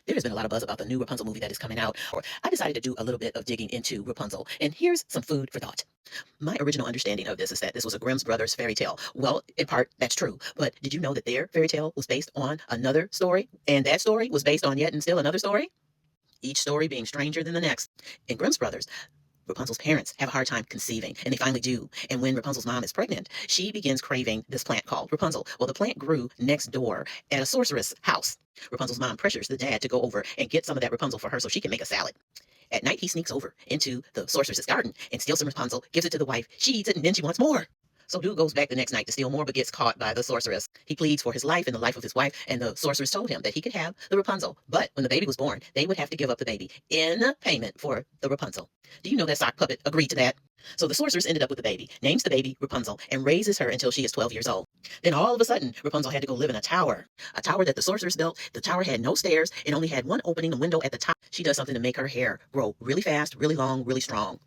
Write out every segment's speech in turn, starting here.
There's been a lot of buzz about the new Rapunzel movie that is coming out. Or I decided to do a little bit of digging into Rapunzel, and here's some food for thought. My original understanding of this is that this was a Grimm's Brothers fairy tale. Well, in part, that's true. But did you know that their fairy tale was based on another story? And that story was based on yet and still another story? Each story being stranger than the next. In Grimm's Brothers, Rapunzel's parents have a hard time conceiving, and they finally do. And when Rapunzel's mom is pregnant, she begins craving this plant called Rapunzel. Well, the plant grew next door at a sorceress' house. Rapunzel's mom pressures the dad to go over and get some of that Rapunzel for her so she can make a salad. At night, he sneaks over into the sorceress's garden and steals some Rapunzel, gives it to the wife. She eats it, and then she wants more. So dude goes back the next night to steal more, but gets caught by the sorceress. He pleads for his life and the life of his wife, and the sorceress told him that he could have the Rapunzel. But when the baby was born, they would have to give up the baby in payment for the Rapunzel. Do you know that sock puppet agreed to that? So the sorceress ended up with the baby, names the baby Rapunzel, and raises her until she is 12 years old. Then all of a sudden, Rapunzel had to go live in a tower that the sorceress built. The tower had no stairs. It only had one opening, a window at the top. She does something to make her hair grow really fast, really long, really strong.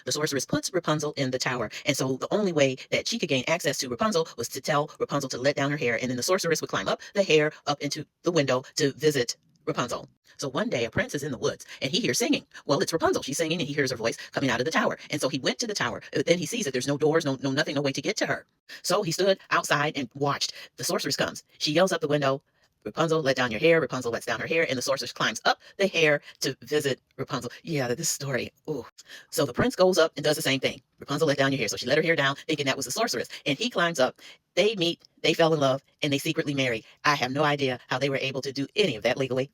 The sorceress puts Rapunzel in the tower, and so the only way that she could gain access to Rapunzel was to tell Rapunzel to let down her hair, and then the sorceress would climb up the hair up into the window to visit Rapunzel. So one day a prince is in the woods and he hears singing. Well, it's Rapunzel. She's singing and he hears her voice coming out of the tower. And so he went to the tower. Then he sees that there's no doors, no nothing, no way to get to her. So he stood outside and watched. The sorceress comes. She yells up the window, Rapunzel, let down your hair. Rapunzel lets down her hair, and the sorceress climbs up the hair to visit Rapunzel. Yeah, this story. Ooh. So the prince goes up and does the same thing. Rapunzel, let down your hair. So she let her hair down, thinking that was the sorceress. And he climbs up. They meet, they fell in love, and they secretly marry. I have no idea how they were able to do any of that legally.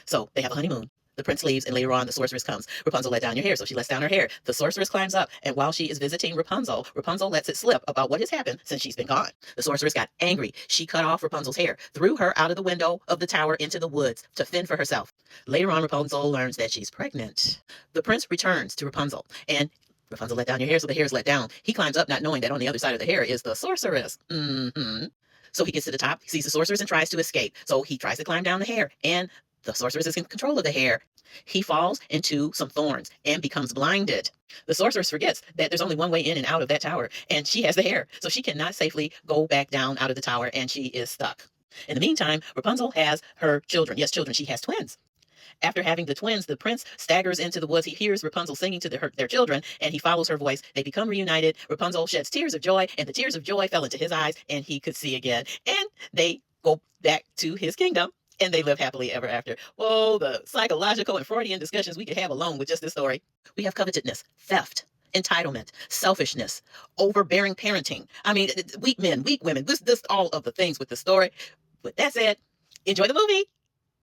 So they have a honeymoon. The prince leaves, and later on, the sorceress comes. Rapunzel, let down your hair. So she lets down her hair. The sorceress climbs up, and while she is visiting Rapunzel, Rapunzel lets it slip about what has happened since she's been gone. The sorceress got angry. She cut off Rapunzel's hair, threw her out of the window of the tower into the woods to fend for herself. Later on, Rapunzel learns that she's pregnant. The prince returns to Rapunzel, and Rapunzel, let down your hair. So the hair is let down. He climbs up, not knowing that on the other side of the hair is the sorceress. So he gets to the top, sees the sorceress, and tries to escape. So he tries to climb down the hair, and the sorceress is in control of the hair. He falls into some thorns and becomes blinded. The sorceress forgets that there's only one way in and out of that tower, and she has the hair, so she cannot safely go back down out of the tower, and she is stuck. In the meantime, Rapunzel has her children. Yes, children. She has twins. After having the twins, the prince staggers into the woods. He hears Rapunzel singing to their children, and he follows her voice. They become reunited. Rapunzel sheds tears of joy, and the tears of joy fell into his eyes, and he could see again. And they go back to his kingdom, and they live happily ever after. Whoa, the psychological and Freudian discussions we could have alone with just this story. We have covetousness, theft, entitlement, selfishness, overbearing parenting. I mean, weak men, weak women. This all of the things with the story. But that said, enjoy the movie.